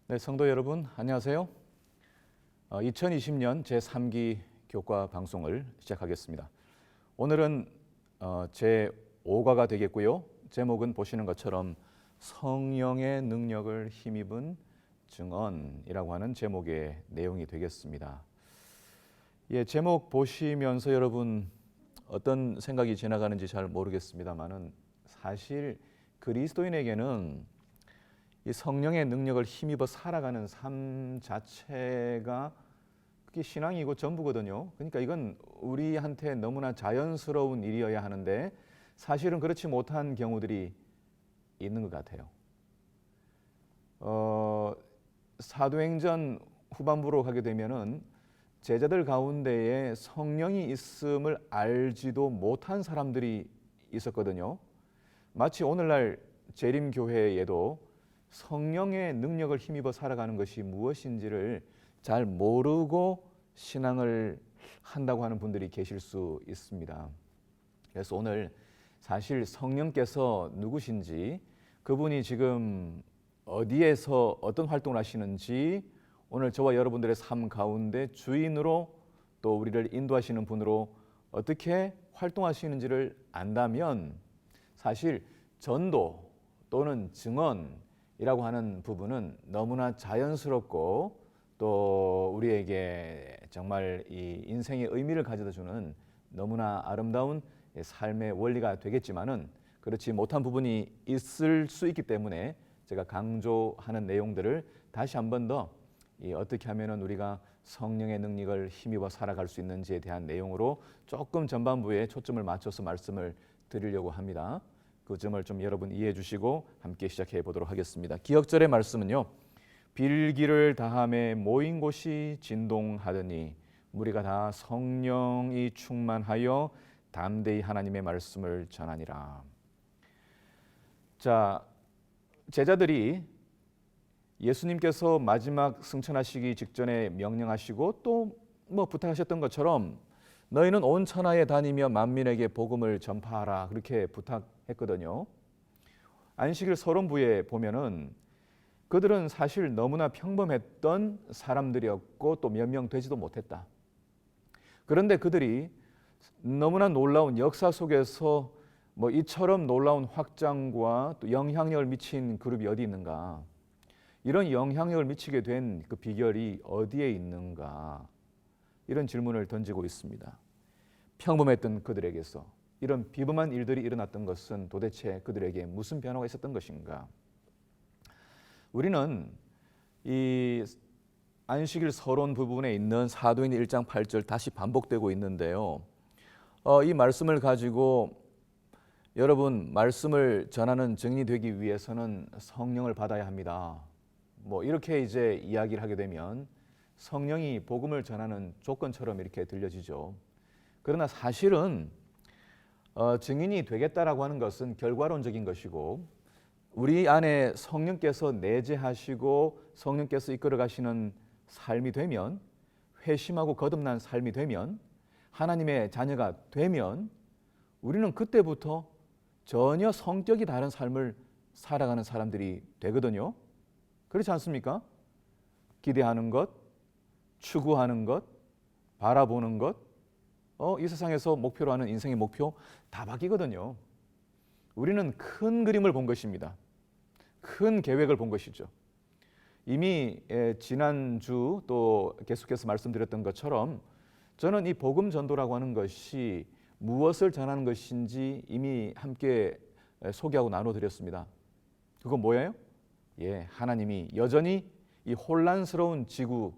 네, 성도 여러분, 안녕하세요. 2020년 제3기 교과 방송을 시작하겠습니다. 오늘은 제5과가 되겠고요. 제목은 보시는 것처럼 성령의 능력을 힘입은 증언이라고 하는 제목의 내용이 되겠습니다. 예, 제목 보시면서 여러분 어떤 생각이 지나가는지 잘 모르겠습니다만은 사실 그리스도인에게는 이 성령의 능력을 힘입어 살아가는 삶 자체가 그게 신앙이고 전부거든요. 그러니까 이건 우리한테 너무나 자연스러운 일이어야 하는데 사실은 그렇지 못한 경우들이 있는 것 같아요. 사도행전 후반부로 가게 되면은 제자들 가운데에 성령이 있음을 알지도 못한 사람들이 있었거든요. 마치 오늘날 재림교회에도 성령의 능력을 힘입어 살아가는 것이 무엇인지를 잘 모르고 신앙을 한다고 하는 분들이 계실 수 있습니다. 그래서 오늘 사실 성령께서 누구신지, 그분이 지금 어디에서 어떤 활동을 하시는지, 오늘 저와 여러분들의 삶 가운데 주인으로 또 우리를 인도하시는 분으로 어떻게 활동하시는지를 안다면 사실 전도 또는 증언이라고 하는 부분은 너무나 자연스럽고 또 우리에게 정말 이 인생의 의미를 가져다 주는 너무나 아름다운 삶의 원리가 되겠지만은 그렇지 못한 부분이 있을 수 있기 때문에 제가 강조하는 내용들을 다시 한 번 더 어떻게 하면은 우리가 성령의 능력을 힘입어 살아갈 수 있는지에 대한 내용으로 조금 전반부에 초점을 맞춰서 말씀을 드리려고 합니다. 그 점을 좀 여러분 이해해 주시고 함께 시작해 보도록 하겠습니다. 기억절의 말씀은요. 빌기를 다함에 모인 곳이 진동하더니 무리가 다 성령이 충만하여 담대히 하나님의 말씀을 전하니라. 자, 제자들이 예수님께서 마지막 승천하시기 직전에 명령하시고 또 부탁하셨던 것처럼 너희는 온 천하에 다니며 만민에게 복음을 전파하라 그렇게 부탁했거든요. 안식일 서론부에 보면은 그들은 사실 너무나 평범했던 사람들이었고 또 몇 명 되지도 못했다. 그런데 그들이 너무나 놀라운 역사 속에서 이처럼 놀라운 확장과 또 영향력을 미친 그룹이 어디 있는가? 이런 영향력을 미치게 된 그 비결이 어디에 있는가? 이런 질문을 던지고 있습니다. 평범했던 그들에게서 이런 비범한 일들이 일어났던 것은 도대체 그들에게 무슨 변화가 있었던 것인가? 우리는 이 안식일 서론 부분에 있는 사도행전 1장 8절 다시 반복되고 있는데요. 이 말씀을 가지고 여러분 말씀을 전하는 증인이 되기 위해서는 성령을 받아야 합니다. 이렇게 이제 이야기를 하게 되면 성령이 복음을 전하는 조건처럼 이렇게 들려지죠. 그러나 사실은 증인이 되겠다라고 하는 것은 결과론적인 것이고 우리 안에 성령께서 내재하시고 성령께서 이끌어 가시는 삶이 되면 회심하고 거듭난 삶이 되면 하나님의 자녀가 되면 우리는 그때부터 전혀 성격이 다른 삶을 살아가는 사람들이 되거든요. 그렇지 않습니까? 기대하는 것, 추구하는 것, 바라보는 것, 이 세상에서 목표로 하는 인생의 목표 다 바뀌거든요. 우리는 큰 그림을 본 것입니다. 큰 계획을 본 것이죠. 이미 지난주 또 계속해서 말씀드렸던 것처럼 저는 이 복음 전도라고 하는 것이 무엇을 전하는 것인지 이미 함께 소개하고 나눠드렸습니다. 그건 뭐예요? 하나님이 여전히 이 혼란스러운 지구,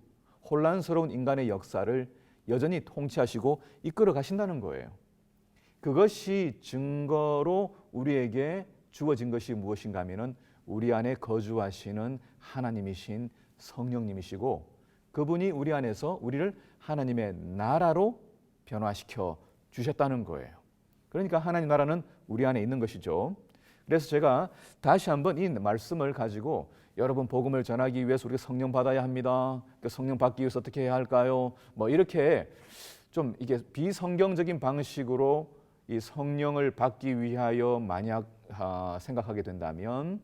혼란스러운 인간의 역사를 여전히 통치하시고 이끌어 가신다는 거예요. 그것이 증거로 우리에게 주어진 것이 무엇인가 하면은 우리 안에 거주하시는 하나님이신 성령님이시고 그분이 우리 안에서 우리를 하나님의 나라로 변화시켜 주셨다는 거예요. 그러니까 하나님 나라는 우리 안에 있는 것이죠. 그래서 제가 다시 한번 이 말씀을 가지고 여러분 복음을 전하기 위해서 우리가 성령 받아야 합니다. 성령 받기 위해서 어떻게 해야 할까요? 이렇게 좀 이게 비성경적인 방식으로 이 성령을 받기 위하여 만약 생각하게 된다면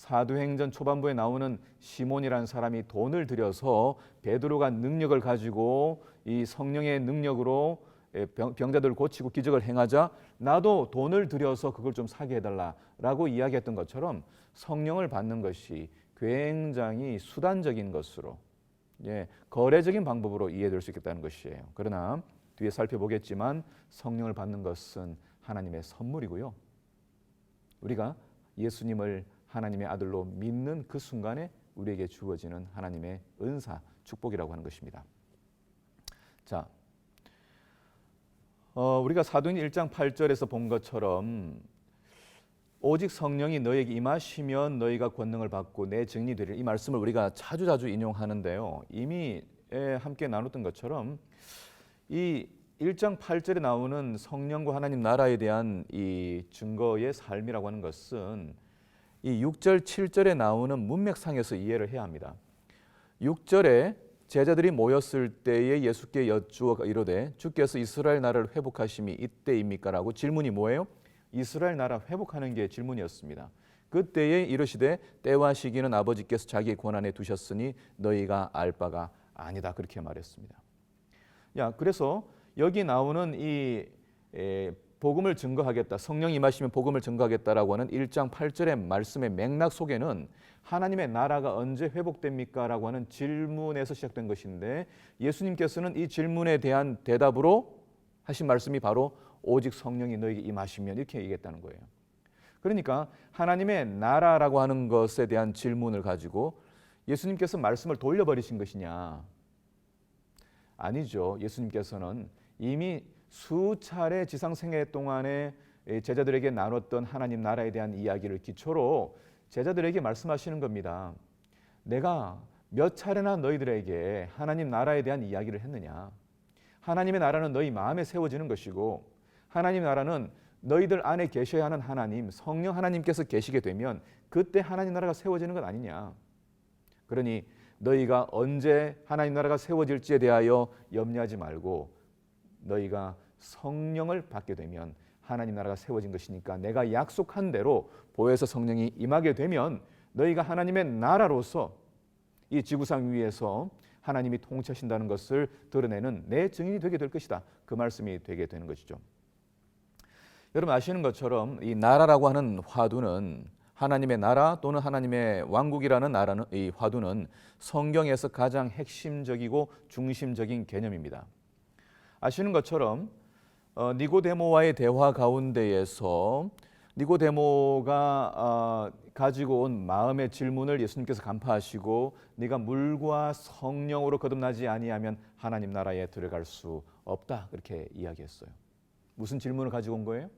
사도행전 초반부에 나오는 시몬이라는 사람이 돈을 들여서 베드로가 능력을 가지고 이 성령의 능력으로 병자들을 고치고 기적을 행하자 나도 돈을 들여서 그걸 좀 사게 해달라라고 이야기했던 것처럼 성령을 받는 것이 굉장히 수단적인 것으로 거래적인 방법으로 이해될 수 있겠다는 것이에요. 그러나 뒤에 살펴보겠지만 성령을 받는 것은 하나님의 선물이고요. 우리가 예수님을 하나님의 아들로 믿는 그 순간에 우리에게 주어지는 하나님의 은사, 축복이라고 하는 것입니다. 자, 우리가 사도행전 1장 8절에서 본 것처럼 오직 성령이 너에게 임하시면 너희가 권능을 받고 내 증인이 되리라. 이 말씀을 우리가 자주 인용하는데요. 이미 함께 나눴던 것처럼 이 1장 8절에 나오는 성령과 하나님 나라에 대한 이 증거의 삶이라고 하는 것은 이 6절, 7절에 나오는 문맥상에서 이해를 해야 합니다. 6절에 제자들이 모였을 때에 예수께 여쭈어 이르되 주께서 이스라엘 나라를 회복하심이 이때입니까? 라고 질문이 뭐예요? 이스라엘 나라 회복하는 게 질문이었습니다. 그때에 이르시되 때와 시기는 아버지께서 자기의 권한에 두셨으니 너희가 알 바가 아니다. 그렇게 말했습니다. 그래서 여기 나오는 이 복음을 증거하겠다, 성령이 임하시면 복음을 증거하겠다라고 하는 1장 8절의 말씀의 맥락 속에는 하나님의 나라가 언제 회복됩니까? 라고 하는 질문에서 시작된 것인데 예수님께서는 이 질문에 대한 대답으로 하신 말씀이 바로 오직 성령이 너에게 임하시면 이렇게 얘기했다는 거예요. 그러니까 하나님의 나라라고 하는 것에 대한 질문을 가지고 예수님께서 말씀을 돌려버리신 것이냐? 아니죠. 예수님께서는 이미 수차례 지상생애 동안에 제자들에게 나눴던 하나님 나라에 대한 이야기를 기초로 제자들에게 말씀하시는 겁니다. 내가 몇 차례나 너희들에게 하나님 나라에 대한 이야기를 했느냐? 하나님의 나라는 너희 마음에 세워지는 것이고 하나님 나라는 너희들 안에 계셔야 하는 하나님, 성령 하나님께서 계시게 되면 그때 하나님 나라가 세워지는 것 아니냐? 그러니 너희가 언제 하나님 나라가 세워질지에 대하여 염려하지 말고 너희가 성령을 받게 되면 하나님 나라가 세워진 것이니까 내가 약속한 대로 보혜사 성령이 임하게 되면 너희가 하나님의 나라로서 이 지구상 위에서 하나님이 통치하신다는 것을 드러내는 내 증인이 되게 될 것이다. 그 말씀이 되게 되는 것이죠. 여러분 아시는 것처럼 이 나라라고 하는 화두는 하나님의 나라 또는 하나님의 왕국이라는 나라는 이 화두는 성경에서 가장 핵심적이고 중심적인 개념입니다. 아시는 것처럼 니고데모와의 대화 가운데에서 니고데모가 가지고 온 마음의 질문을 예수님께서 간파하시고 네가 물과 성령으로 거듭나지 아니하면 하나님 나라에 들어갈 수 없다 그렇게 이야기했어요. 무슨 질문을 가지고 온 거예요?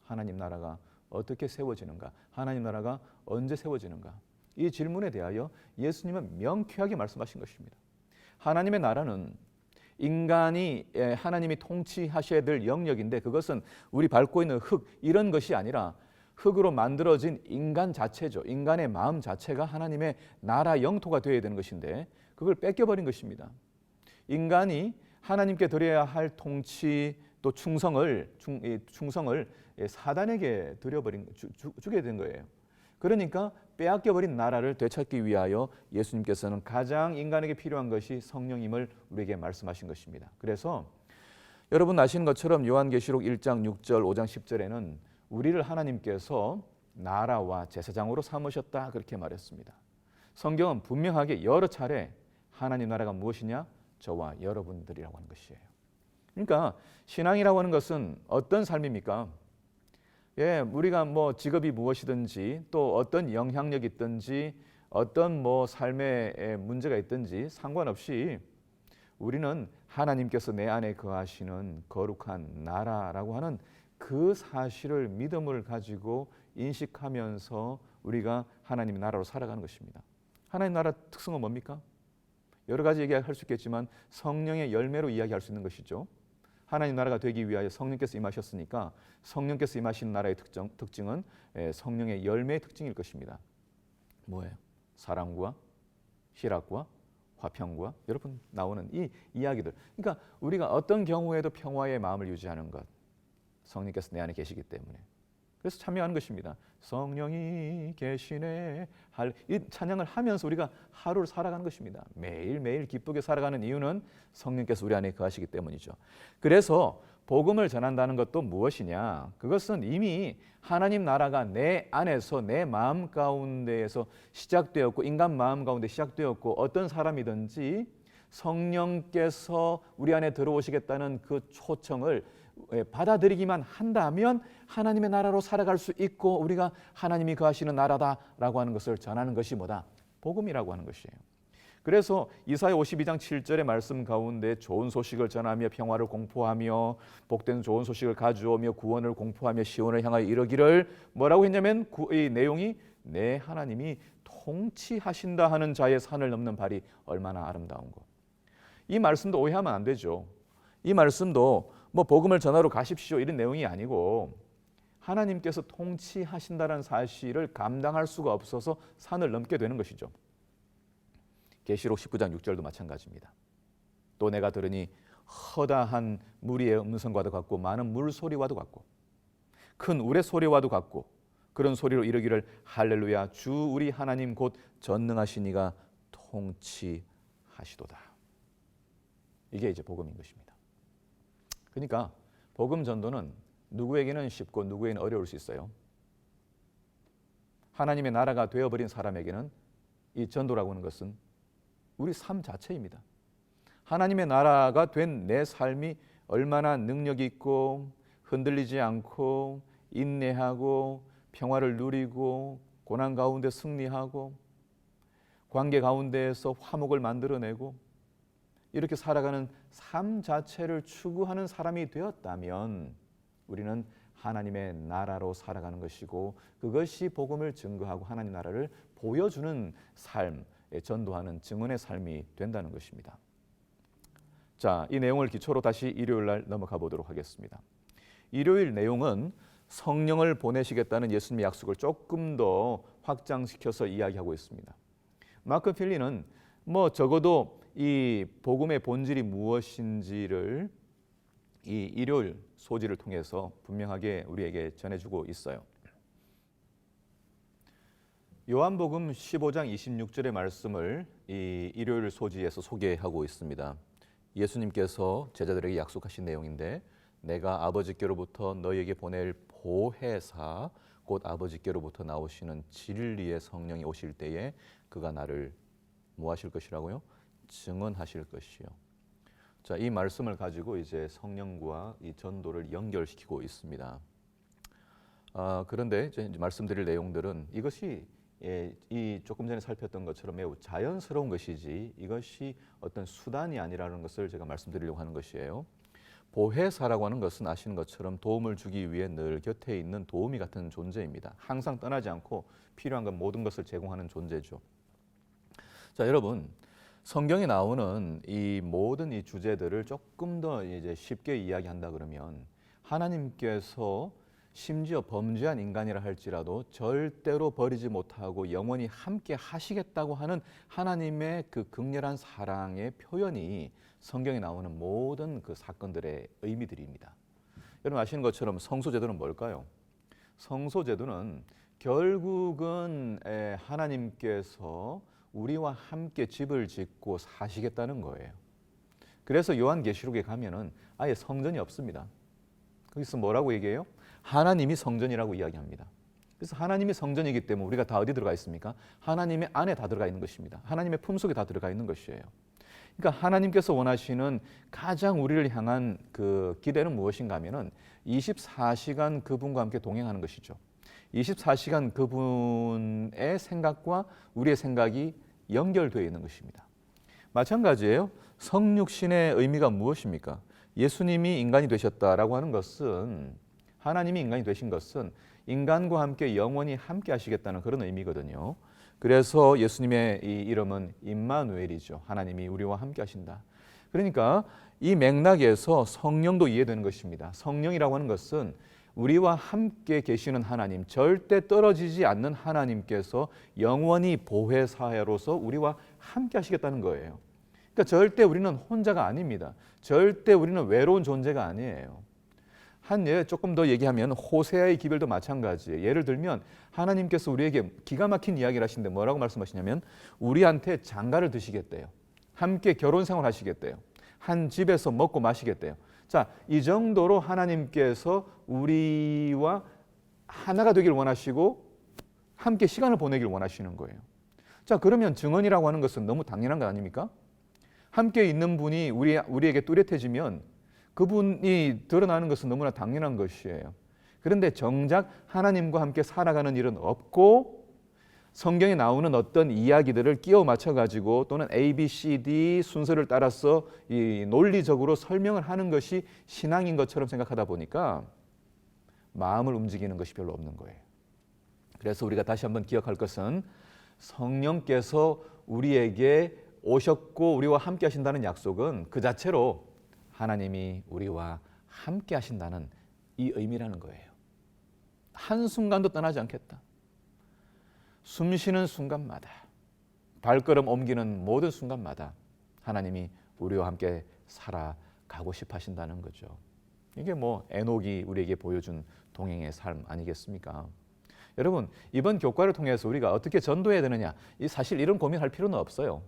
하나님 나라가 어떻게 세워지는가? 하나님 나라가 언제 세워지는가? 이 질문에 대하여 예수님은 명쾌하게 말씀하신 것입니다. 하나님의 나라는 인간이 하나님이 통치하셔야 될 영역인데 그것은 우리 밟고 있는 흙 이런 것이 아니라 흙으로 만들어진 인간 자체죠. 인간의 마음 자체가 하나님의 나라 영토가 되어야 되는 것인데 그걸 뺏겨버린 것입니다. 인간이 하나님께 드려야 할 통치 또 충성을 사단에게 주게 된 거예요. 그러니까 빼앗겨버린 나라를 되찾기 위하여 예수님께서는 가장 인간에게 필요한 것이 성령임을 우리에게 말씀하신 것입니다. 그래서 여러분 아시는 것처럼 요한계시록 1장 6절 5장 10절에는 우리를 하나님께서 나라와 제사장으로 삼으셨다 그렇게 말했습니다. 성경은 분명하게 여러 차례 하나님 나라가 무엇이냐? 저와 여러분들이라고 하는 것이에요. 그러니까 신앙이라고 하는 것은 어떤 삶입니까? 우리가 뭐 직업이 무엇이든지 또 어떤 영향력이 있든지 어떤 뭐 삶의 문제가 있든지 상관없이 우리는 하나님께서 내 안에 거하시는 거룩한 나라라고 하는 그 사실을 믿음을 가지고 인식하면서 우리가 하나님의 나라로 살아가는 것입니다. 하나님 나라 특성은 뭡니까? 여러 가지 얘기할 수 있겠지만 성령의 열매로 이야기할 수 있는 것이죠. 하나님 나라가 되기 위하여 성령께서 임하셨으니까 성령께서 임하시는 나라의 특징은 성령의 열매의 특징일 것입니다. 뭐예요? 사랑과 희락과 화평과 여러분 나오는 이 이야기들. 그러니까 우리가 어떤 경우에도 평화의 마음을 유지하는 것. 성령께서 내 안에 계시기 때문에. 그래서 참여하는 것입니다. 성령이 계시네 이 찬양을 하면서 우리가 하루를 살아가는 것입니다. 매일매일 기쁘게 살아가는 이유는 성령께서 우리 안에 거하시기 때문이죠. 그래서 복음을 전한다는 것도 무엇이냐? 그것은 이미 하나님 나라가 내 안에서 내 마음 가운데에서 시작되었고, 인간 마음 가운데 시작되었고, 어떤 사람이든지 성령께서 우리 안에 들어오시겠다는 그 초청을 받아들이기만 한다면 하나님의 나라로 살아갈 수 있고, 우리가 하나님이 거하시는 나라다라고 하는 것을 전하는 것이 뭐다? 복음이라고 하는 것이에요. 그래서 이사야 52장 7절의 말씀 가운데 좋은 소식을 전하며 평화를 공포하며 복된 좋은 소식을 가져오며 구원을 공포하며 시온을 향하여 이르기를 뭐라고 했냐면 이 내용이 내 하나님이 통치하신다 하는 자의 산을 넘는 발이 얼마나 아름다운 것. 이 말씀도 오해하면 안 되죠. 이 말씀도 뭐 복음을 전하러 가십시오 이런 내용이 아니고 하나님께서 통치하신다는 사실을 감당할 수가 없어서 산을 넘게 되는 것이죠. 계시록 19장 6절도 마찬가지입니다. 또 내가 들으니 허다한 무리의 음성과도 같고 많은 물소리와도 같고 큰 우레 소리와도 같고 그런 소리로 이르기를 할렐루야 주 우리 하나님 곧 전능하신 이가 통치하시도다. 이게 이제 복음인 것입니다. 그러니까 복음 전도는 누구에게는 쉽고 누구에게는 어려울 수 있어요. 하나님의 나라가 되어버린 사람에게는 이 전도라고 하는 것은 우리 삶 자체입니다. 하나님의 나라가 된 내 삶이 얼마나 능력 있고 흔들리지 않고 인내하고 평화를 누리고 고난 가운데 승리하고 관계 가운데에서 화목을 만들어내고 이렇게 살아가는 삶 자체를 추구하는 사람이 되었다면 우리는 하나님의 나라로 살아가는 것이고 그것이 복음을 증거하고 하나님 나라를 보여주는 삶, 전도하는 증언의 삶이 된다는 것입니다. 자, 이 내용을 기초로 다시 일요일 날 넘어가 보도록 하겠습니다. 일요일 내용은 성령을 보내시겠다는 예수님의 약속을 조금 더 확장시켜서 이야기하고 있습니다. 마크 필리는 뭐 적어도 이 복음의 본질이 무엇인지를 이 일요일 소지를 통해서 분명하게 우리에게 전해주고 있어요. 요한복음 15장 26절의 말씀을 이 일요일 소지에서 소개하고 있습니다. 예수님께서 제자들에게 약속하신 내용인데 내가 아버지께로부터 너희에게 보낼 보혜사 곧 아버지께로부터 나오시는 진리의 성령이 오실 때에 그가 나를 뭐 하실 것이라고요? 증언하실 것이요. 자, 이 말씀을 가지고 이제 성령과 이 전도를 연결시키고 있습니다. 그런데 이제 말씀드릴 내용들은 이것이 이 조금 전에 살폈던 것처럼 매우 자연스러운 것이지 이것이 어떤 수단이 아니라는 것을 제가 말씀드리려고 하는 것이에요. 보혜사라고 하는 것은 아시는 것처럼 도움을 주기 위해 늘 곁에 있는 도우미 같은 존재입니다. 항상 떠나지 않고 필요한 것 모든 것을 제공하는 존재죠. 자, 여러분 성경에 나오는 이 모든 이 주제들을 조금 더 이제 쉽게 이야기한다 그러면 하나님께서 심지어 범죄한 인간이라 할지라도 절대로 버리지 못하고 영원히 함께 하시겠다고 하는 하나님의 그 극렬한 사랑의 표현이 성경에 나오는 모든 그 사건들의 의미들입니다. 여러분 아시는 것처럼 성소제도는 뭘까요? 성소제도는 결국은 하나님께서 우리와 함께 집을 짓고 사시겠다는 거예요. 그래서 요한계시록에 가면은 아예 성전이 없습니다. 거기서 뭐라고 얘기해요? 하나님이 성전이라고 이야기합니다. 그래서 하나님이 성전이기 때문에 우리가 다 어디 들어가 있습니까? 하나님의 안에 다 들어가 있는 것입니다. 하나님의 품속에 다 들어가 있는 것이에요. 그러니까 하나님께서 원하시는 가장 우리를 향한 그 기대는 무엇인가 하면은 24시간 그분과 함께 동행하는 것이죠. 24시간 그분의 생각과 우리의 생각이 연결되어 있는 것입니다. 마찬가지예요. 성육신의 의미가 무엇입니까? 예수님이 인간이 되셨다라고 하는 것은 하나님이 인간이 되신 것은 인간과 함께 영원히 함께 하시겠다는 그런 의미거든요. 그래서 예수님의 이 이름은 임마누엘이죠. 하나님이 우리와 함께 하신다. 그러니까 이 맥락에서 성령도 이해되는 것입니다. 성령이라고 하는 것은 우리와 함께 계시는 하나님, 절대 떨어지지 않는 하나님께서 영원히 보혜사로서 우리와 함께 하시겠다는 거예요. 그러니까 절대 우리는 혼자가 아닙니다. 절대 우리는 외로운 존재가 아니에요. 한 예 조금 더 얘기하면 호세아의 기별도 마찬가지예요. 예를 들면 하나님께서 우리에게 기가 막힌 이야기를 하시는데 뭐라고 말씀하시냐면 우리한테 장가를 드시겠대요. 함께 결혼 생활 하시겠대요. 한 집에서 먹고 마시겠대요. 자, 이 정도로 하나님께서 우리와 하나가 되길 원하시고 함께 시간을 보내길 원하시는 거예요. 자, 그러면 증언이라고 하는 것은 너무 당연한 거 아닙니까? 함께 있는 분이 우리에게 뚜렷해지면 그분이 드러나는 것은 너무나 당연한 것이에요. 그런데 정작 하나님과 함께 살아가는 일은 없고 성경에 나오는 어떤 이야기들을 끼워 맞춰가지고 또는 A, B, C, D 순서를 따라서 이 논리적으로 설명을 하는 것이 신앙인 것처럼 생각하다 보니까 마음을 움직이는 것이 별로 없는 거예요. 그래서 우리가 다시 한번 기억할 것은 성령께서 우리에게 오셨고 우리와 함께 하신다는 약속은 그 자체로 하나님이 우리와 함께 하신다는 이 의미라는 거예요. 한순간도 떠나지 않겠다. 숨 쉬는 순간마다, 발걸음 옮기는 모든 순간마다 하나님이 우리와 함께 살아가고 싶어 하신다는 거죠. 이게 뭐 에녹이 우리에게 보여준 동행의 삶 아니겠습니까? 여러분, 이번 교과를 통해서 우리가 어떻게 전도해야 되느냐, 사실 이런 고민할 필요는 없어요.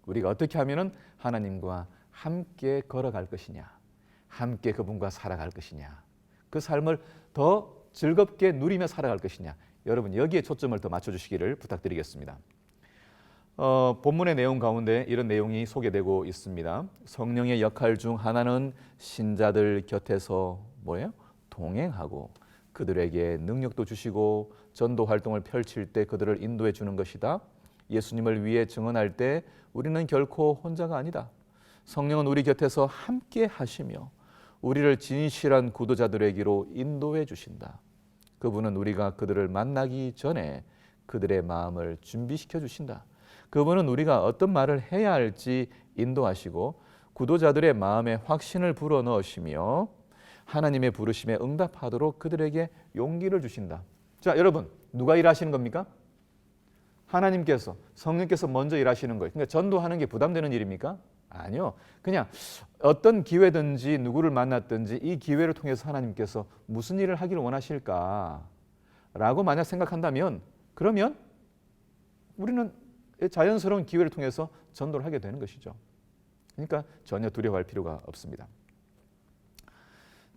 우리가 어떻게 하면은 하나님과 함께 걸어갈 것이냐, 함께 그분과 살아갈 것이냐, 그 삶을 더 즐겁게 누리며 살아갈 것이냐, 여러분 여기에 초점을 더 맞춰주시기를 부탁드리겠습니다. 본문의 내용 가운데 이런 내용이 소개되고 있습니다. 성령의 역할 중 하나는 신자들 곁에서 뭐예요? 동행하고 그들에게 능력도 주시고 전도 활동을 펼칠 때 그들을 인도해 주는 것이다. 예수님을 위해 증언할 때 우리는 결코 혼자가 아니다. 성령은 우리 곁에서 함께 하시며 우리를 진실한 구도자들에게로 인도해 주신다. 그분은 우리가 그들을 만나기 전에 그들의 마음을 준비시켜 주신다. 그분은 우리가 어떤 말을 해야 할지 인도하시고 구도자들의 마음에 확신을 불어넣으시며 하나님의 부르심에 응답하도록 그들에게 용기를 주신다. 자, 여러분, 누가 일하시는 겁니까? 하나님께서, 성령께서 먼저 일하시는 거예요. 그러니까 전도하는 게 부담되는 일입니까? 아니요. 그냥 어떤 기회든지 누구를 만났든지 이 기회를 통해서 하나님께서 무슨 일을 하기를 원하실까? 라고 만약 생각한다면 그러면 우리는 자연스러운 기회를 통해서 전도를 하게 되는 것이죠. 그러니까 전혀 두려워할 필요가 없습니다.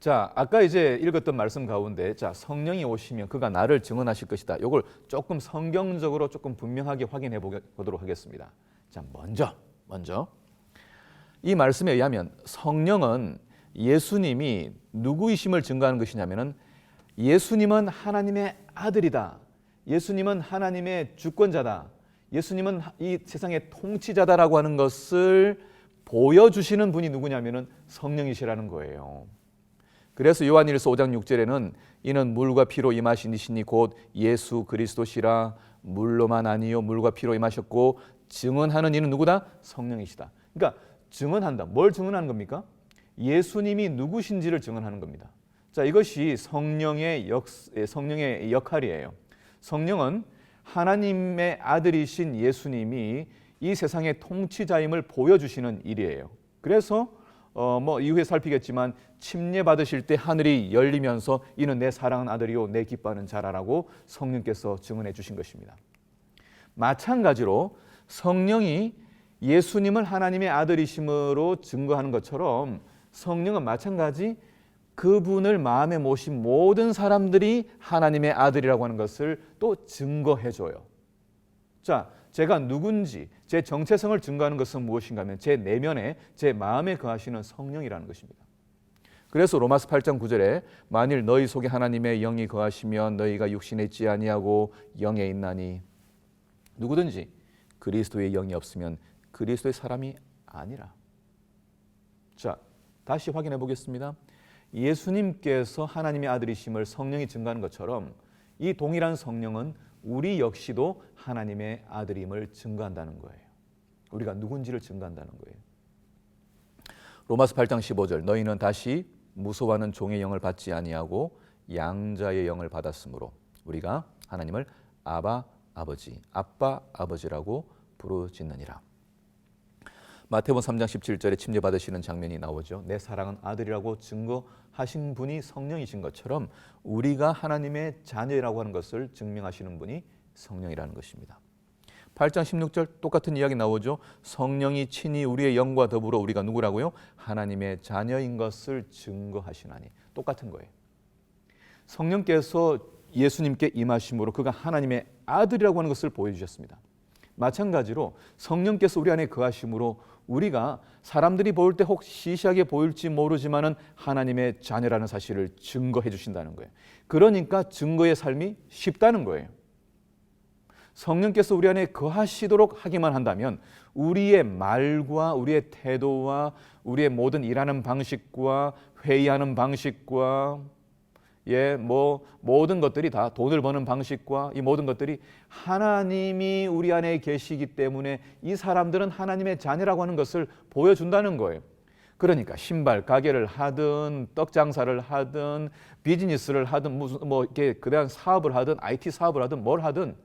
자, 아까 이제 읽었던 말씀 가운데 자, 성령이 오시면 그가 나를 증언하실 것이다. 이걸 조금 성경적으로 조금 분명하게 확인해 보도록 하겠습니다. 자, 먼저 이 말씀에 의하면 성령은 예수님이 누구이심을 증거하는 것이냐면은 예수님은 하나님의 아들이다. 예수님은 하나님의 주권자다. 예수님은 이 세상의 통치자다라고 하는 것을 보여주시는 분이 누구냐면은 성령이시라는 거예요. 그래서 요한일서 5장 6절에는 이는 물과 피로 임하신 이시니 곧 예수 그리스도시라. 물로만 아니요 물과 피로 임하셨고 증언하는 이는 누구다? 성령이시다. 그러니까 증언한다. 뭘 증언하는 겁니까? 예수님이 누구신지를 증언하는 겁니다. 자, 이것이 성령의 역할이에요. 성령은 하나님의 아들이신 예수님이 이 세상의 통치자임을 보여주시는 일이에요. 그래서 이후에 살피겠지만 침례 받으실 때 하늘이 열리면서 이는 내 사랑하는 아들이요 내 기뻐하는 자라라고 성령께서 증언해 주신 것입니다. 마찬가지로 성령이 예수님을 하나님의 아들이심으로 증거하는 것처럼 성령은 마찬가지 그분을 마음에 모신 모든 사람들이 하나님의 아들이라고 하는 것을 또 증거해 줘요. 자, 제가 누군지 제 정체성을 증거하는 것은 무엇인가 하면 제 내면에 제 마음에 거하시는 성령이라는 것입니다. 그래서 로마서 8장 9절에 만일 너희 속에 하나님의 영이 거하시면 너희가 육신에 있지 아니하고 영에 있나니 누구든지 그리스도의 영이 없으면 그리스도의 사람이 아니라. 자, 다시 확인해 보겠습니다. 예수님께서 하나님의 아들이심을 성령이 증거하는 것처럼 이 동일한 성령은 우리 역시도 하나님의 아들임을 증거한다는 거예요. 우리가 누군지를 증거한다는 거예요. 로마서 8장 15절 너희는 다시 무서워하는 종의 영을 받지 아니하고 양자의 영을 받았으므로 우리가 하나님을 아빠 아버지라고 부르짖느니라. 마태복음 3장 17절에 침례 받으시는 장면이 나오죠. 내 사랑은 아들이라고 증거하신 분이 성령이신 것처럼 우리가 하나님의 자녀라고 하는 것을 증명하시는 분이 성령이라는 것입니다. 8장 16절 똑같은 이야기 나오죠. 성령이 친히 우리의 영과 더불어 우리가 누구라고요? 하나님의 자녀인 것을 증거하시나니. 똑같은 거예요. 성령께서 예수님께 임하심으로 그가 하나님의 아들이라고 하는 것을 보여주셨습니다. 마찬가지로 성령께서 우리 안에 거하심으로 우리가 사람들이 볼 때 혹 시시하게 보일지 모르지만은 하나님의 자녀라는 사실을 증거해 주신다는 거예요. 그러니까 증거의 삶이 쉽다는 거예요. 성령께서 우리 안에 거하시도록 하기만 한다면 우리의 말과 우리의 태도와 우리의 모든 일하는 방식과 회의하는 방식과 모든 것들이 다 돈을 버는 방식과 이 모든 것들이 하나님이 우리 안에 계시기 때문에 이 사람들은 하나님의 자녀라고 하는 것을 보여준다는 거예요. 그러니까 신발 가게를 하든 떡 장사를 하든 비즈니스를 하든 무슨 이렇게 그다음 사업을 하든 IT 사업을 하든 뭘 하든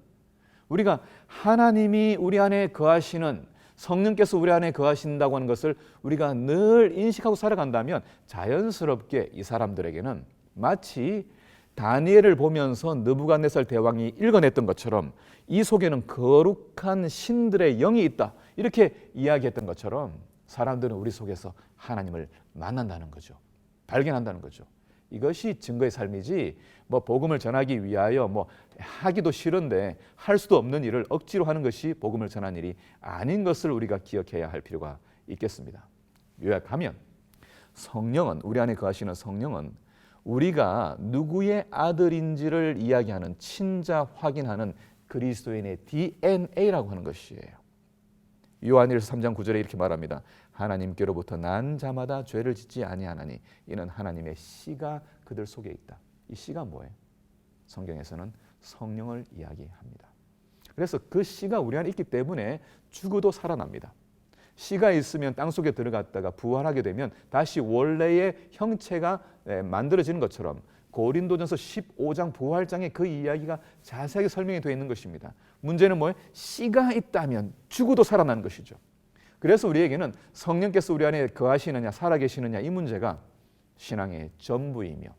우리가 하나님이 우리 안에 거하시는 성령께서 우리 안에 거하신다고 하는 것을 우리가 늘 인식하고 살아간다면 자연스럽게 이 사람들에게는 마치 다니엘을 보면서 느부갓네살 대왕이 읽어냈던 것처럼 이 속에는 거룩한 신들의 영이 있다 이렇게 이야기했던 것처럼 사람들은 우리 속에서 하나님을 만난다는 거죠. 발견한다는 거죠. 이것이 증거의 삶이지 복음을 전하기 위하여 하기도 싫은데 할 수도 없는 일을 억지로 하는 것이 복음을 전하는 일이 아닌 것을 우리가 기억해야 할 필요가 있겠습니다. 요약하면 성령은 우리 안에 거하시는 성령은 우리가 누구의 아들인지를 이야기하는 친자 확인하는 그리스도인의 DNA라고 하는 것이에요. 요한일서 3장 9절에 이렇게 말합니다. 하나님께로부터 난 자마다 죄를 짓지 아니하나니 이는 하나님의 씨가 그들 속에 있다. 이 씨가 뭐예요? 성경에서는 성령을 이야기합니다. 그래서 그 씨가 우리 안에 있기 때문에 죽어도 살아납니다. 씨가 있으면 땅속에 들어갔다가 부활하게 되면 다시 원래의 형체가 만들어지는 것처럼 고린도전서 15장 부활장에 그 이야기가 자세하게 설명이 되어 있는 것입니다. 문제는 뭐예요? 씨가 있다면 죽어도 살아나는 것이죠. 그래서 우리에게는 성령께서 우리 안에 거하시느냐 살아계시느냐 이 문제가 신앙의 전부이며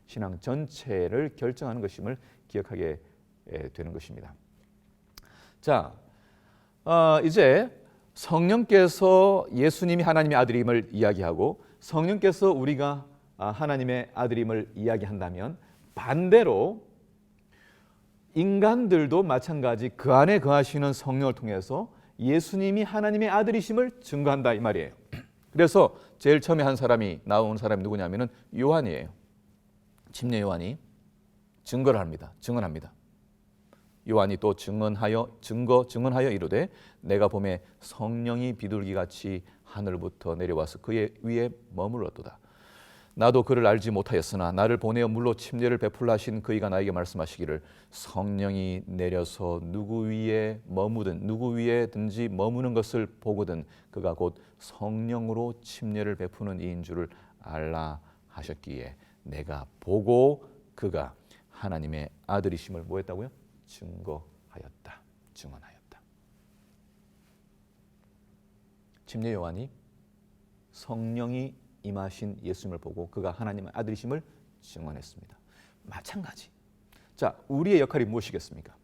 신앙 전체를 결정하는 것임을 기억하게 되는 것입니다. 자, 이제 성령께서 예수님이 하나님의 아들임을 이야기하고 성령께서 우리가 하나님의 아들임을 이야기한다면 반대로 인간들도 마찬가지 그 안에 거하시는 성령을 통해서 예수님이 하나님의 아들이심을 증거한다 이 말이에요. 그래서 제일 처음에 나온 사람이 누구냐면은 요한이에요. 침례 요한이 증언합니다. 요한이 또 증언하여 이르되 내가 보매 성령이 비둘기같이 하늘부터 내려와서 그의 위에 머물렀도다. 나도 그를 알지 못하였으나 나를 보내어 물로 침례를 베풀라 하신 그이가 나에게 말씀하시기를 성령이 내려서 누구 위에든지 머무는 것을 보거든 그가 곧 성령으로 침례를 베푸는 이인 줄을 알라 하셨기에 내가 보고 그가 하나님의 아들이심을 뭐했다고요? 증언하였다. 침례 요한이 성령이 임하신 예수님을 보고 그가 하나님의 아들이심을 증언했습니다. 마찬가지. 자, 우리의 역할이 무엇이겠습니까?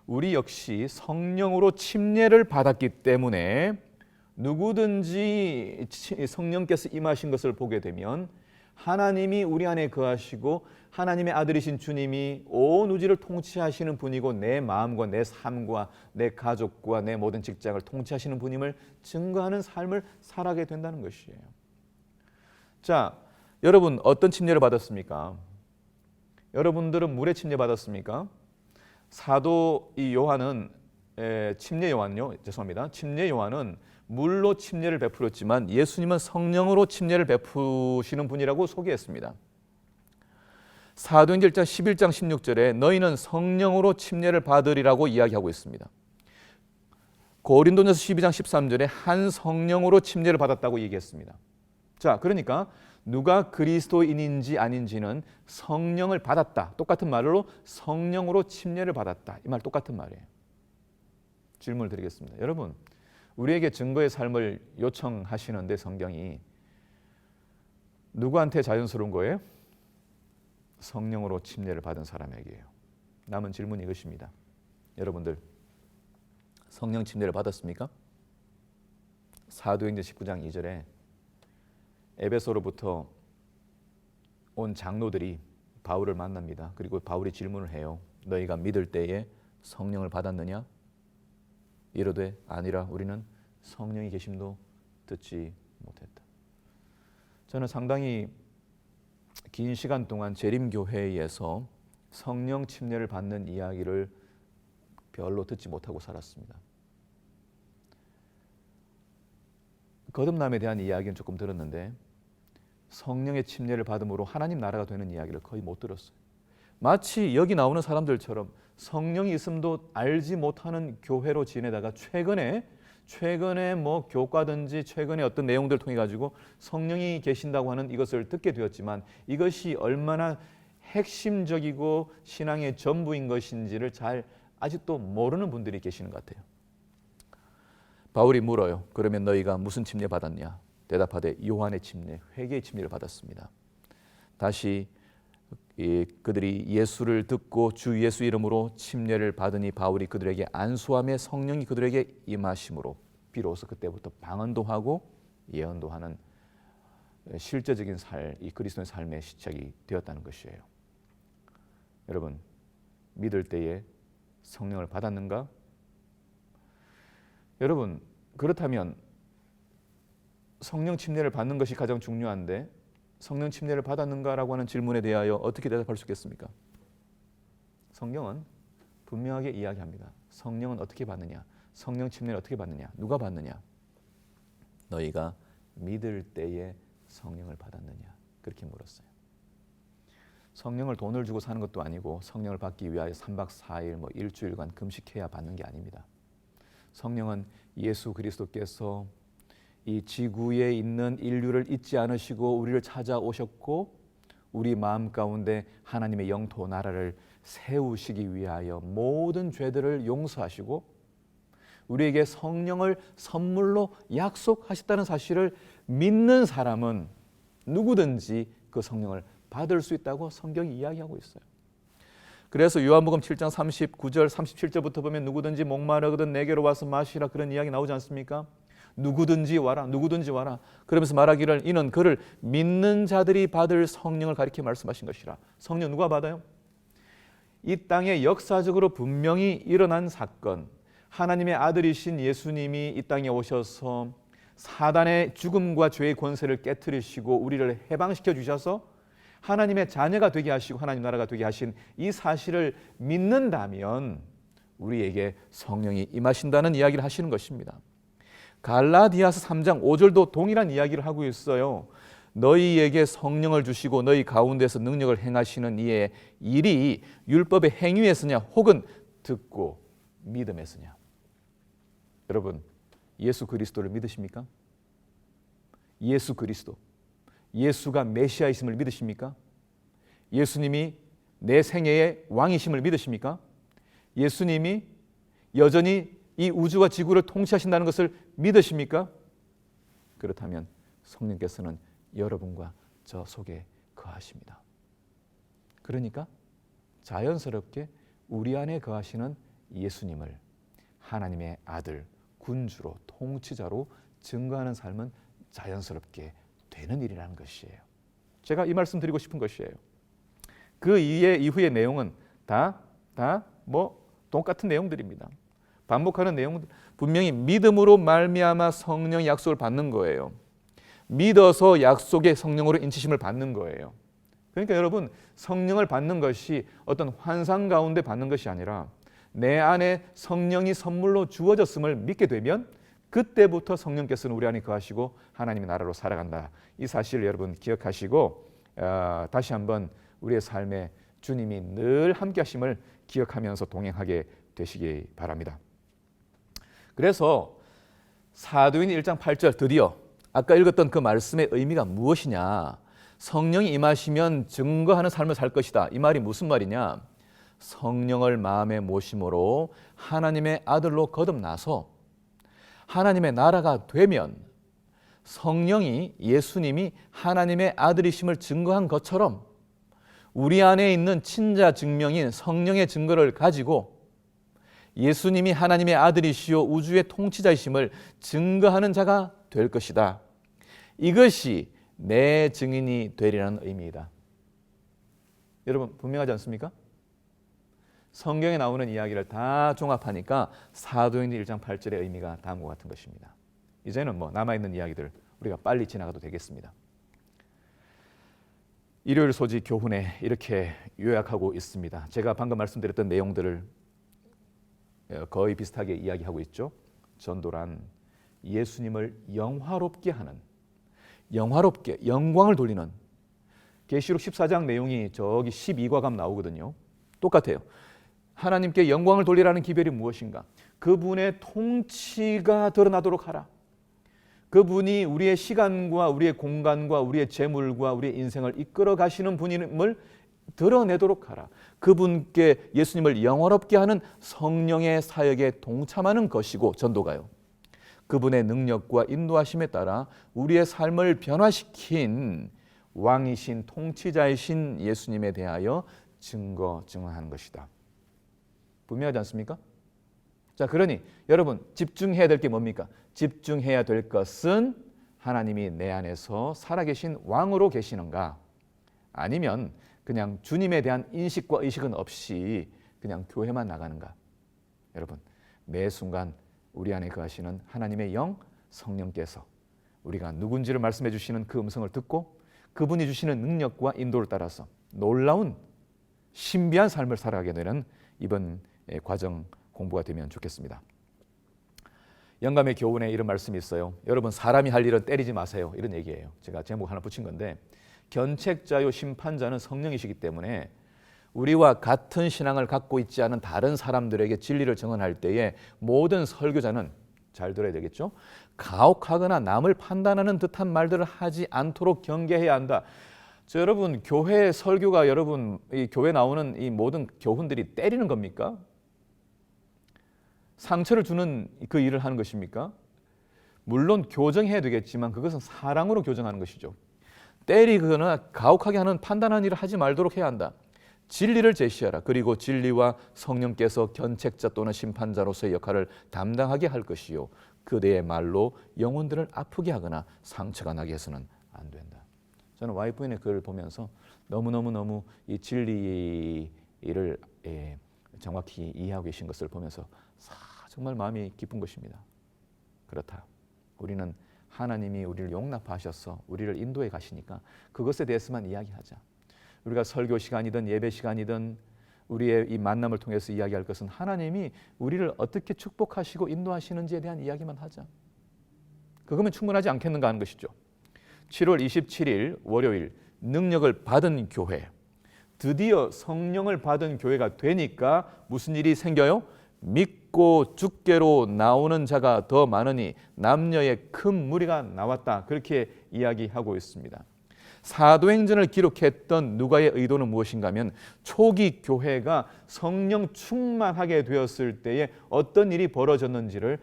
우리 역시 성령으로 침례를 받았기 때문에 누구든지 성령께서 임하신 것을 보게 되면 하나님이 우리 안에 거하시고 하나님의 아들이신 주님이 온 우주를 통치하시는 분이고 내 마음과 내 삶과 내 가족과 내 모든 직장을 통치하시는 분임을 증거하는 삶을 살아가게 된다는 것이에요. 자, 여러분 어떤 침례를 받았습니까? 여러분들은 물에 침례 받았습니까? 사도 이 요한은 침례 요한은 물로 침례를 베풀었지만 예수님은 성령으로 침례를 베푸시는 분이라고 소개했습니다. 사도행전 11장 16절에 너희는 성령으로 침례를 받으리라고 이야기하고 있습니다. 고린도전서 12장 13절에 한 성령으로 침례를 받았다고 얘기했습니다. 자, 그러니까 누가 그리스도인인지 아닌지는 성령을 받았다. 똑같은 말로 성령으로 침례를 받았다. 이 말 똑같은 말이에요. 질문을 드리겠습니다. 여러분, 우리에게 증거의 삶을 요청하시는데 성경이 누구한테 자연스러운 거예요? 성령으로 침례를 받은 사람에게요. 남은 질문이 이것입니다. 여러분들 성령 침례를 받았습니까? 사도행전 19장 2절에 에베소로부터 온 장로들이 바울을 만납니다. 그리고 바울이 질문을 해요. 너희가 믿을 때에 성령을 받았느냐? 이르되 아니라 우리는 성령이 계심도 듣지 못했다. 저는 상당히 긴 시간 동안 재림교회에서 성령 침례를 받는 이야기를 별로 듣지 못하고 살았습니다. 거듭남에 대한 이야기는 조금 들었는데 성령의 침례를 받음으로 하나님 나라가 되는 이야기를 거의 못 들었어요. 마치 여기 나오는 사람들처럼 성령이 있음도 알지 못하는 교회로 지내다가 최근에 뭐 교과든지 최근에 어떤 내용들을 통해 가지고 성령이 계신다고 하는 이것을 듣게 되었지만 이것이 얼마나 핵심적이고 신앙의 전부인 것인지를 잘 아직도 모르는 분들이 계시는 것 같아요. 바울이 물어요. 그러면 너희가 무슨 침례 받았냐? 대답하되 요한의 침례, 회개의 침례를 받았습니다. 다시 그들이 예수를 듣고 주 예수 이름으로 침례를 받으니 바울이 그들에게 안수함에 성령이 그들에게 임하심으로 비로소 그때부터 방언도 하고 예언도 하는 실제적인 이 그리스도의 삶의 시작이 되었다는 것이에요. 여러분, 믿을 때에 성령을 받았는가? 여러분, 그렇다면 성령 침례를 받는 것이 가장 중요한데 성령 침례를 받았는가라고 하는 질문에 대하여 어떻게 대답할 수 있겠습니까? 성경은 분명하게 이야기합니다. 성령은 어떻게 받느냐? 성령 침례를 어떻게 받느냐? 누가 받느냐? 너희가 믿을 때에 성령을 받았느냐? 그렇게 물었어요. 성령을 돈을 주고 사는 것도 아니고 성령을 받기 위하여 3박 4일 일주일간 금식해야 받는 게 아닙니다. 성령은 예수 그리스도께서 이 지구에 있는 인류를 잊지 않으시고 우리를 찾아오셨고 우리 마음 가운데 하나님의 영토 나라를 세우시기 위하여 모든 죄들을 용서하시고 우리에게 성령을 선물로 약속하셨다는 사실을 믿는 사람은 누구든지 그 성령을 받을 수 있다고 성경이 이야기하고 있어요. 그래서 요한복음 7장 39절 37절부터 보면 누구든지 목마르거든 내게로 와서 마시라 그런 이야기 나오지 않습니까? 누구든지 와라, 누구든지 와라. 그러면서 말하기를 이는 그를 믿는 자들이 받을 성령을 가리켜 말씀하신 것이라. 성령 누가 받아요? 이 땅에 역사적으로 분명히 일어난 사건, 하나님의 아들이신 예수님이 이 땅에 오셔서 사단의 죽음과 죄의 권세를 깨트리시고 우리를 해방시켜 주셔서 하나님의 자녀가 되게 하시고 하나님 나라가 되게 하신 이 사실을 믿는다면 우리에게 성령이 임하신다는 이야기를 하시는 것입니다. 갈라디아서 3장 5절도 동일한 이야기를 하고 있어요. 너희에게 성령을 주시고 너희 가운데서 능력을 행하시는 이의 일이 율법의 행위에서냐 혹은 듣고 믿음에서냐. 여러분, 예수 그리스도를 믿으십니까? 예수 그리스도, 예수가 메시아이심을 믿으십니까? 예수님이 내 생애의 왕이심을 믿으십니까? 예수님이 여전히 이 우주와 지구를 통치하신다는 것을 믿으십니까? 그렇다면 성령께서는 여러분과 저 속에 거하십니다. 그러니까 자연스럽게 우리 안에 거하시는 예수님을 하나님의 아들, 군주로, 통치자로 증거하는 삶은 자연스럽게 되는 일이라는 것이에요. 제가 이 말씀 드리고 싶은 것이에요. 그 이후의 내용은 다 똑같은 내용들입니다. 반복하는 내용들, 분명히 믿음으로 말미암아 성령의 약속을 받는 거예요. 믿어서 약속의 성령으로 인치심을 받는 거예요. 그러니까 여러분, 성령을 받는 것이 어떤 환상 가운데 받는 것이 아니라 내 안에 성령이 선물로 주어졌음을 믿게 되면 그때부터 성령께서는 우리 안에 거하시고 하나님의 나라로 살아간다. 이 사실을 여러분 기억하시고 다시 한번 우리의 삶에 주님이 늘 함께 하심을 기억하면서 동행하게 되시기 바랍니다. 그래서 사도행전 1장 8절 드디어 아까 읽었던 그 말씀의 의미가 무엇이냐? 성령이 임하시면 증거하는 삶을 살 것이다. 이 말이 무슨 말이냐? 성령을 마음에 모심으로 하나님의 아들로 거듭나서 하나님의 나라가 되면 성령이 예수님이 하나님의 아들이심을 증거한 것처럼 우리 안에 있는 친자 증명인 성령의 증거를 가지고 예수님이 하나님의 아들이시요 우주의 통치자이심을 증거하는 자가 될 것이다. 이것이 내 증인이 되리라는 의미이다. 여러분 분명하지 않습니까? 성경에 나오는 이야기를 다 종합하니까 사도행전 1장 8절의 의미가 다음과 같은 것입니다. 이제는 남아있는 이야기들 우리가 빨리 지나가도 되겠습니다. 일요일 소지 교훈에 이렇게 요약하고 있습니다. 제가 방금 말씀드렸던 내용들을 거의 비슷하게 이야기하고 있죠. 전도란 예수님을 영화롭게 하는, 영화롭게 영광을 돌리는, 계시록 14장 내용이 저기 12과감 나오거든요. 똑같아요. 하나님께 영광을 돌리라는 기별이 무엇인가? 그분의 통치가 드러나도록 하라. 그분이 우리의 시간과 우리의 공간과 우리의 재물과 우리의 인생을 이끌어 가시는 분임을 드러내도록 하라. 그분께 예수님을 영화롭게 하는 성령의 사역에 동참하는 것이고 전도가요. 그분의 능력과 인도하심에 따라 우리의 삶을 변화시킨 왕이신 통치자이신 예수님에 대하여 증언하는 것이다. 분명하지 않습니까? 자, 그러니 여러분 집중해야 될 게 뭡니까? 집중해야 될 것은 하나님이 내 안에서 살아계신 왕으로 계시는가? 아니면 그냥 주님에 대한 인식과 의식은 없이 그냥 교회만 나가는가? 여러분 매 순간 우리 안에 거하시는 하나님의 영 성령께서 우리가 누군지를 말씀해 주시는 그 음성을 듣고 그분이 주시는 능력과 인도를 따라서 놀라운 신비한 삶을 살아가게 되는 이번 과정 공부가 되면 좋겠습니다. 영감의 교훈에 이런 말씀이 있어요. 여러분 사람이 할 일은 때리지 마세요. 이런 얘기예요. 제가 제목 하나 붙인 건데 견책자요 심판자는 성령이시기 때문에 우리와 같은 신앙을 갖고 있지 않은 다른 사람들에게 진리를 증언할 때에 모든 설교자는 잘 들어야 되겠죠. 가혹하거나 남을 판단하는 듯한 말들을 하지 않도록 경계해야 한다. 여러분 교회 설교가 여러분 이 교회 나오는 이 모든 교훈들이 때리는 겁니까? 상처를 주는 그 일을 하는 것입니까? 물론 교정해야 되겠지만 그것은 사랑으로 교정하는 것이죠. 때리거나 가혹하게 하는 판단하는 일을 하지 말도록 해야 한다. 진리를 제시하라. 그리고 진리와 성령께서 견책자 또는 심판자로서의 역할을 담당하게 할 것이요. 그대의 말로 영혼들을 아프게 하거나 상처가 나게 해서는 안 된다. 저는 와이프인의 글을 보면서 너무 이 진리를 정확히 이해하고 계신 것을 보면서 정말 마음이 기쁜 것입니다. 그렇다. 우리는 하나님이 우리를 용납하셔서 우리를 인도해 가시니까 그것에 대해서만 이야기하자. 우리가 설교 시간이든 예배 시간이든 우리의 이 만남을 통해서 이야기할 것은 하나님이 우리를 어떻게 축복하시고 인도하시는지에 대한 이야기만 하자. 그거면 충분하지 않겠는가 하는 것이죠. 7월 27일 월요일 능력을 받은 교회, 드디어 성령을 받은 교회가 되니까 무슨 일이 생겨요? 믿고 주께로 나오는 자가 더 많으니 남녀의 큰 무리가 나왔다. 그렇게 이야기하고 있습니다. 사도행전을 기록했던 누가의 의도는 무엇인가 하면 초기 교회가 성령 충만하게 되었을 때에 어떤 일이 벌어졌는지를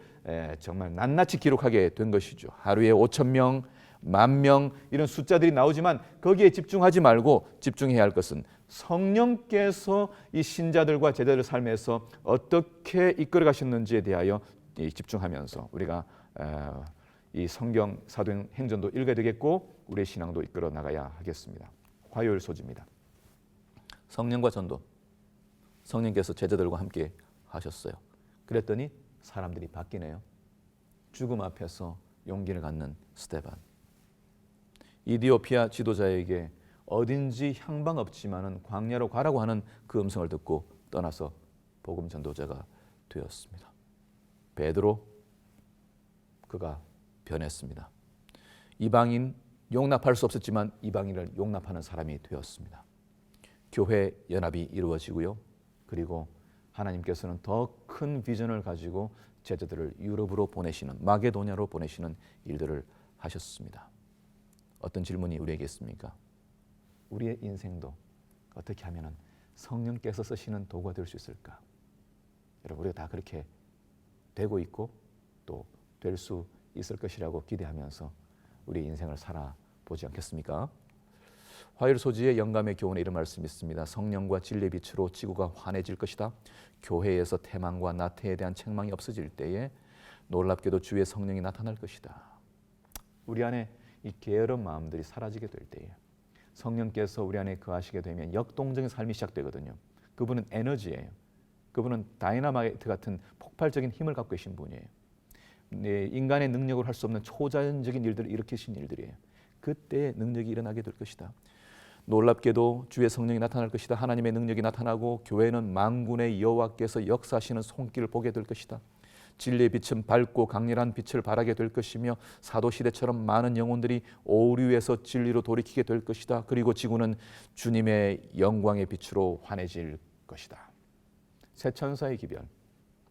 정말 낱낱이 기록하게 된 것이죠. 하루에 5,000명, 10,000명 이런 숫자들이 나오지만 거기에 집중하지 말고 집중해야 할 것은 성령께서 이 신자들과 제자들 삶에서 어떻게 이끌어 가셨는지에 대하여 집중하면서 우리가 이 성경 사도행전도 읽어야 되겠고 우리의 신앙도 이끌어 나가야 하겠습니다. 화요일 소지입니다. 성령과 전도. 성령께서 제자들과 함께 하셨어요. 그랬더니 사람들이 바뀌네요. 죽음 앞에서 용기를 갖는 스데반. 이디오피아 지도자에게 어딘지 향방 없지만은 광야로 가라고 하는 그 음성을 듣고 떠나서 복음 전도자가 되었습니다. 베드로 그가 변했습니다. 이방인 용납할 수 없었지만 이방인을 용납하는 사람이 되었습니다. 교회 연합이 이루어지고요. 그리고 하나님께서는 더 큰 비전을 가지고 제자들을 유럽으로 보내시는 마게도냐로 보내시는 일들을 하셨습니다. 어떤 질문이 우리에게 있습니까? 우리의 인생도 어떻게 하면 성령께서 쓰시는 도구가 될 수 있을까? 여러분 우리가 다 그렇게 되고 있고 또 될 수 있을 것이라고 기대하면서 우리 인생을 살아보지 않겠습니까? 화요일 소지의 영감의 교훈에 이런 말씀이 있습니다. 성령과 진리의 빛으로 지구가 환해질 것이다. 교회에서 태망과 나태에 대한 책망이 없어질 때에 놀랍게도 주의 성령이 나타날 것이다. 우리 안에 이 게으른 마음들이 사라지게 될 때에 성령께서 우리 안에 거하시게 되면 역동적인 삶이 시작되거든요. 그분은 에너지예요. 그분은 다이나마이트 같은 폭발적인 힘을 갖고 계신 분이에요. 인간의 능력으로 할 수 없는 초자연적인 일들을 일으키신 일들이에요. 그때 능력이 일어나게 될 것이다. 놀랍게도 주의 성령이 나타날 것이다. 하나님의 능력이 나타나고 교회는 만군의 여호와께서 역사하시는 손길을 보게 될 것이다. 진리의 빛은 밝고 강렬한 빛을 발하게 될 것이며 사도시대처럼 많은 영혼들이 오류에서 진리로 돌이키게 될 것이다. 그리고 지구는 주님의 영광의 빛으로 환해질 것이다. 새 천사의 기변,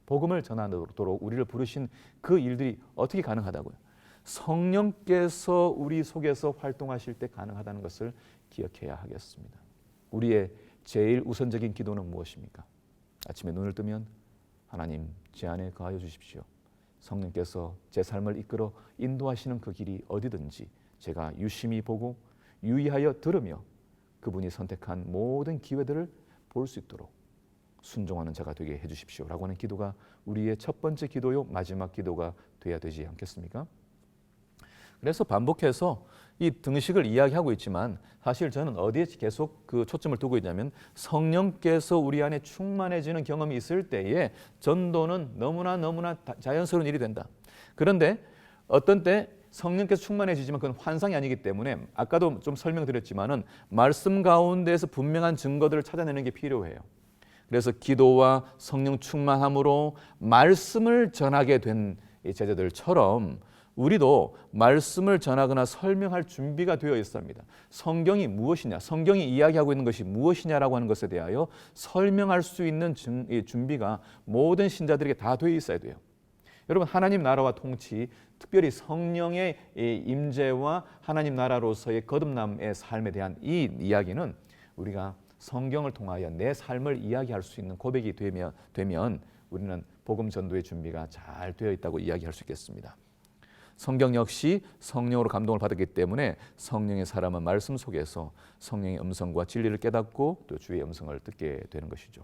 복음을 전하도록 우리를 부르신 그 일들이 어떻게 가능하다고요? 성령께서 우리 속에서 활동하실 때 가능하다는 것을 기억해야 하겠습니다. 우리의 제일 우선적인 기도는 무엇입니까? 아침에 눈을 뜨면 하나님, 제 안에 거하여 주십시오. 성령께서 제 삶을 이끌어 인도하시는 그 길이 어디든지 제가 유심히 보고 유의하여 들으며 그분이 선택한 모든 기회들을 볼 수 있도록 순종하는 자가 되게 해주십시오라고 하는 기도가 우리의 첫 번째 기도요, 마지막 기도가 돼야 되지 않겠습니까? 그래서 반복해서 이 등식을 이야기하고 있지만 사실 저는 어디에 계속 그 초점을 두고 있냐면 성령께서 우리 안에 충만해지는 경험이 있을 때에 전도는 너무나 자연스러운 일이 된다. 그런데 어떤 때 성령께서 충만해지지만 그건 환상이 아니기 때문에 아까도 좀 설명드렸지만은 말씀 가운데에서 분명한 증거들을 찾아내는 게 필요해요. 그래서 기도와 성령 충만함으로 말씀을 전하게 된 제자들처럼 우리도 말씀을 전하거나 설명할 준비가 되어 있습니다. 성경이 무엇이냐, 성경이 이야기하고 있는 것이 무엇이냐라고 하는 것에 대하여 설명할 수 있는 준비가 모든 신자들에게 다 되어 있어야 돼요. 여러분, 하나님 나라와 통치, 특별히 성령의 임재와 하나님 나라로서의 거듭남의 삶에 대한 이 이야기는 우리가 성경을 통하여 내 삶을 이야기할 수 있는 고백이 되면 우리는 복음 전도의 준비가 잘 되어 있다고 이야기할 수 있겠습니다. 성경 역시 성령으로 감동을 받았기 때문에 성령의 사람은 말씀 속에서 성령의 음성과 진리를 깨닫고 또 주의 음성을 듣게 되는 것이죠.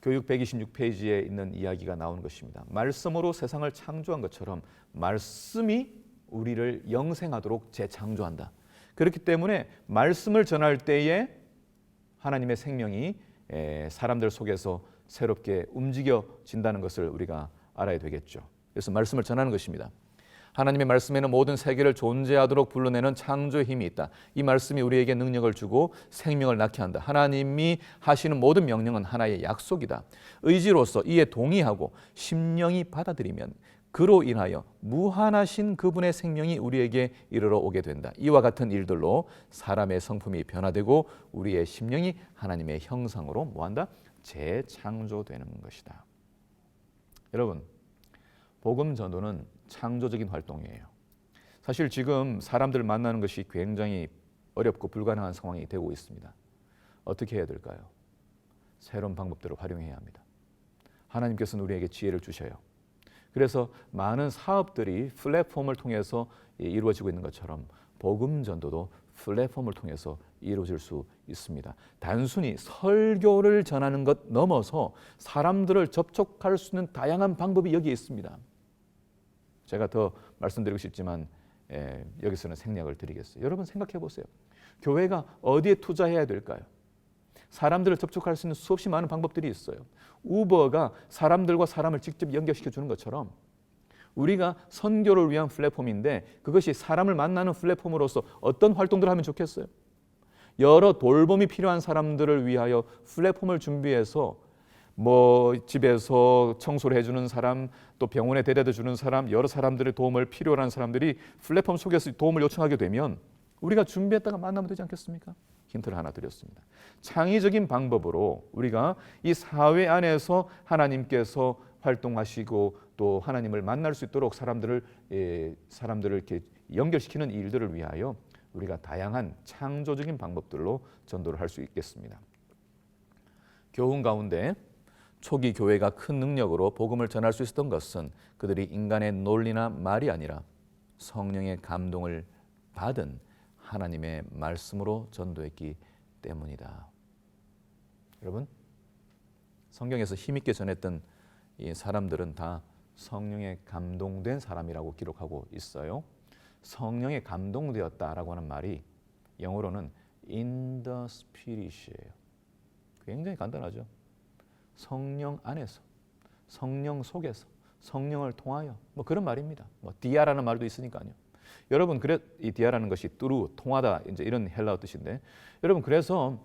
교육 126페이지에 있는 이야기가 나오는 것입니다. 말씀으로 세상을 창조한 것처럼 말씀이 우리를 영생하도록 재창조한다. 그렇기 때문에 말씀을 전할 때에 하나님의 생명이 사람들 속에서 새롭게 움직여진다는 것을 우리가 알아야 되겠죠. 그래서 말씀을 전하는 것입니다. 하나님의 말씀에는 모든 세계를 존재하도록 불러내는 창조의 힘이 있다. 이 말씀이 우리에게 능력을 주고 생명을 낳게 한다. 하나님이 하시는 모든 명령은 하나의 약속이다. 의지로서 이에 동의하고 심령이 받아들이면 그로 인하여 무한하신 그분의 생명이 우리에게 이르러 오게 된다. 이와 같은 일들로 사람의 성품이 변화되고 우리의 심령이 하나님의 형상으로 뭐한다? 재창조되는 것이다. 여러분, 복음 전도는 창조적인 활동이에요. 사실 지금 사람들을 만나는 것이 굉장히 어렵고 불가능한 상황이 되고 있습니다. 어떻게 해야 될까요? 새로운 방법들을 활용해야 합니다. 하나님께서는 우리에게 지혜를 주셔요. 그래서 많은 사업들이 플랫폼을 통해서 이루어지고 있는 것처럼 복음 전도도 플랫폼을 통해서 이루어질 수 있습니다. 단순히 설교를 전하는 것 넘어서 사람들을 접촉할 수 있는 다양한 방법이 여기에 있습니다. 제가 더 말씀드리고 싶지만 여기서는 생략을 드리겠어요. 여러분 생각해 보세요. 교회가 어디에 투자해야 될까요? 사람들을 접촉할 수 있는 수없이 많은 방법들이 있어요. 우버가 사람들과 사람을 직접 연결시켜 주는 것처럼 우리가 선교를 위한 플랫폼인데 그것이 사람을 만나는 플랫폼으로서 어떤 활동들을 하면 좋겠어요? 여러 돌봄이 필요한 사람들을 위하여 플랫폼을 준비해서 집에서 청소를 해주는 사람, 또 병원에 데려다 주는 사람, 여러 사람들의 도움을 필요로 하는 사람들이 플랫폼 속에서 도움을 요청하게 되면 우리가 준비했다가 만나면 되지 않겠습니까? 힌트를 하나 드렸습니다. 창의적인 방법으로 우리가 이 사회 안에서 하나님께서 활동하시고 또 하나님을 만날 수 있도록 사람들을 이렇게 연결시키는 일들을 위하여 우리가 다양한 창조적인 방법들로 전도를 할 수 있겠습니다. 교훈 가운데 초기 교회가 큰 능력으로 복음을 전할 수 있었던 것은 그들이 인간의 논리나 말이 아니라 성령의 감동을 받은 하나님의 말씀으로 전도했기 때문이다. 여러분, 성경에서 힘있게 전했던 이 사람들은 다 성령에 감동된 사람이라고 기록하고 있어요. 성령에 감동되었다라고 하는 말이 영어로는 in the spirit이에요. 굉장히 간단하죠. 성령 안에서, 성령 속에서, 성령을 통하여 뭐 그런 말입니다. 뭐 디아라는 말도 있으니까요. 여러분, 그래 이 디아라는 것이 뚜루 통하다 이제 이런 헬라어 뜻인데, 여러분 그래서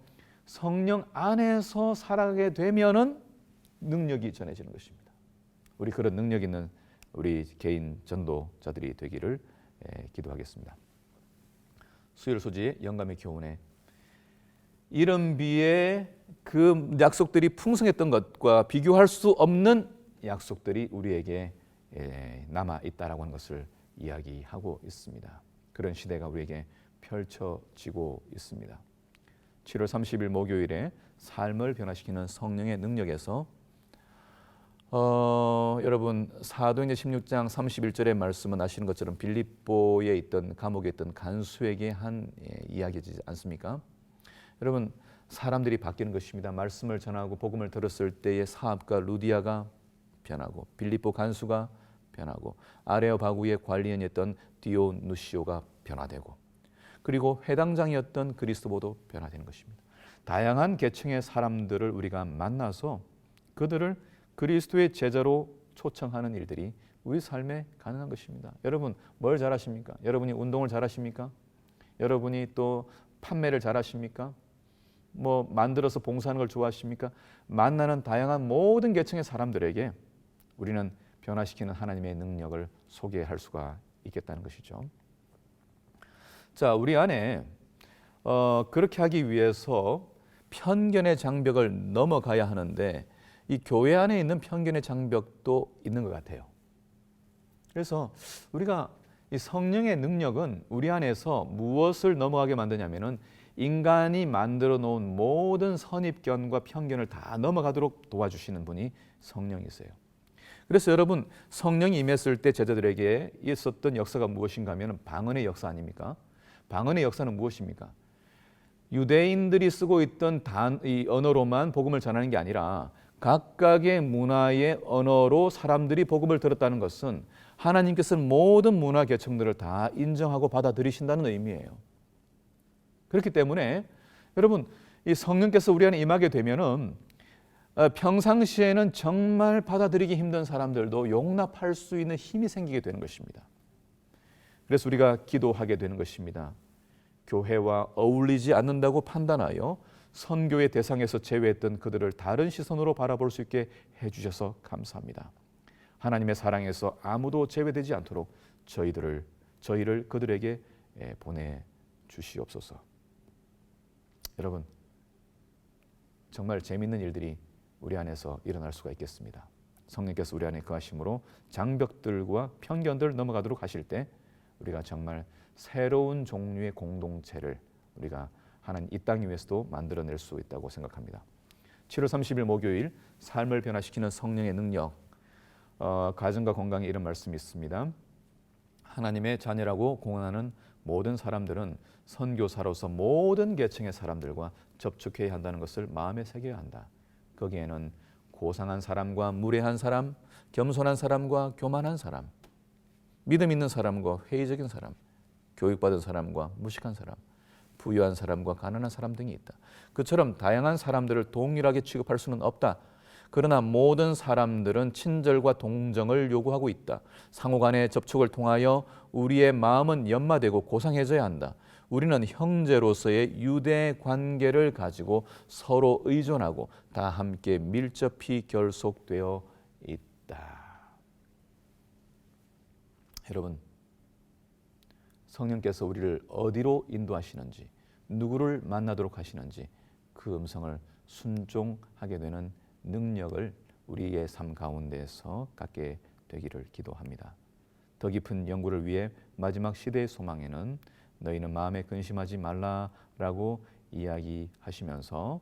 성령 안에서 살아가게 되면은 능력이 전해지는 것입니다. 우리 그런 능력 있는 우리 개인 전도자들이 되기를 기도하겠습니다. 수요일 소지의 영감의 교훈에 이른 비에 그 약속들이 풍성했던 것과 비교할 수 없는 약속들이 우리에게 남아 있다라고 하는 것을 이야기하고 있습니다. 그런 시대가 우리에게 펼쳐지고 있습니다. 7월 30일 목요일에 삶을 변화시키는 성령의 능력에서 여러분 사도행전 16장 31절의 말씀은 아시는 것처럼 빌립보에 있던 감옥에 있던 간수에게 한 이야기지 않습니까? 여러분, 사람들이 바뀌는 것입니다. 말씀을 전하고 복음을 들었을 때의 사업가 루디아가 변하고 빌립보 간수가 변하고 아레오바구의 관리인이었던 디오누시오가 변화되고 그리고 회당장이었던 그리스도보도 변화되는 것입니다. 다양한 계층의 사람들을 우리가 만나서 그들을 그리스도의 제자로 초청하는 일들이 우리 삶에 가능한 것입니다. 여러분, 뭘 잘하십니까? 여러분이 운동을 잘하십니까? 여러분이 또 판매를 잘하십니까? 뭐 만들어서 봉사하는 걸 좋아하십니까? 만나는 다양한 모든 계층의 사람들에게 우리는 변화시키는 하나님의 능력을 소개할 수가 있겠다는 것이죠. 자, 우리 안에 그렇게 하기 위해서 편견의 장벽을 넘어가야 하는데 이 교회 안에 있는 편견의 장벽도 있는 것 같아요. 그래서 우리가 이 성령의 능력은 우리 안에서 무엇을 넘어가게 만드냐면은 인간이 만들어 놓은 모든 선입견과 편견을 다 넘어가도록 도와주시는 분이 성령이세요. 그래서 여러분, 성령이 임했을 때 제자들에게 있었던 역사가 무엇인가 하면 방언의 역사 아닙니까? 방언의 역사는 무엇입니까? 유대인들이 쓰고 있던 이 언어로만 복음을 전하는 게 아니라 각각의 문화의 언어로 사람들이 복음을 들었다는 것은 하나님께서는 모든 문화 계층들을 다 인정하고 받아들이신다는 의미예요. 그렇기 때문에 여러분, 이 성령께서 우리 안에 임하게 되면은 평상시에는 정말 받아들이기 힘든 사람들도 용납할 수 있는 힘이 생기게 되는 것입니다. 그래서 우리가 기도하게 되는 것입니다. 교회와 어울리지 않는다고 판단하여 선교의 대상에서 제외했던 그들을 다른 시선으로 바라볼 수 있게 해주셔서 감사합니다. 하나님의 사랑에서 아무도 제외되지 않도록 저희를 그들에게 보내주시옵소서. 여러분, 정말 재미있는 일들이 우리 안에서 일어날 수가 있겠습니다. 성령께서 우리 안에 거하심으로 장벽들과 편견들을 넘어가도록 하실 때 우리가 정말 새로운 종류의 공동체를 우리가 하나님 이 땅 위에서도 만들어낼 수 있다고 생각합니다. 7월 30일 목요일 삶을 변화시키는 성령의 능력, 가정과 건강에 이런 말씀이 있습니다. 하나님의 자녀라고 공언하는 모든 사람들은 선교사로서 모든 계층의 사람들과 접촉해야 한다는 것을 마음에 새겨야 한다. 거기에는 고상한 사람과 무례한 사람, 겸손한 사람과 교만한 사람, 믿음 있는 사람과 회의적인 사람, 교육받은 사람과 무식한 사람, 부유한 사람과 가난한 사람 등이 있다. 그처럼 다양한 사람들을 동일하게 취급할 수는 없다. 그러나 모든 사람들은 친절과 동정을 요구하고 있다. 상호간의 접촉을 통하여 우리의 마음은 연마되고 고상해져야 한다. 우리는 형제로서의 유대 관계를 가지고 서로 의존하고 다 함께 밀접히 결속되어 있다. 여러분, 성령께서 우리를 어디로 인도하시는지, 누구를 만나도록 하시는지 그 음성을 순종하게 되는 능력을 우리의 삶 가운데서 갖게 되기를 기도합니다. 더 깊은 연구를 위해 마지막 시대의 소망에는 너희는 마음에 근심하지 말라라고 이야기하시면서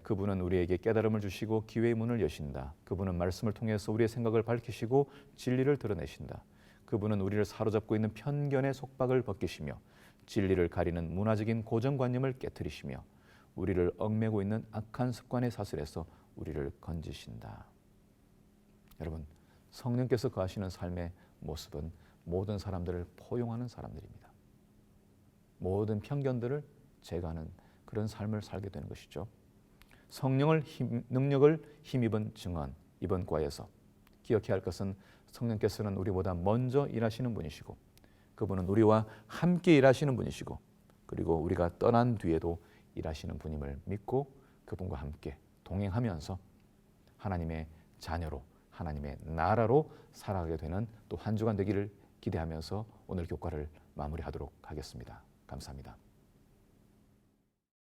그분은 우리에게 깨달음을 주시고 기회의 문을 여신다. 그분은 말씀을 통해서 우리의 생각을 밝히시고 진리를 드러내신다. 그분은 우리를 사로잡고 있는 편견의 속박을 벗기시며 진리를 가리는 문화적인 고정관념을 깨뜨리시며 우리를 얽매고 있는 악한 습관의 사슬에서 우리를 건지신다. 여러분, 성령께서 거하시는 삶의 모습은 모든 사람들을 포용하는 사람들입니다. 모든 편견들을 제거하는 그런 삶을 살게 되는 것이죠. 능력을 힘입은 증언, 이번 과에서 기억해야 할 것은 성령께서는 우리보다 먼저 일하시는 분이시고 그분은 우리와 함께 일하시는 분이시고 그리고 우리가 떠난 뒤에도 일하시는 분임을 믿고 그분과 함께 동행하면서 하나님의 자녀로 하나님의 나라로 살아가게 되는 또 한 주간 되기를 기대하면서 오늘 교과를 마무리하도록 하겠습니다. 감사합니다.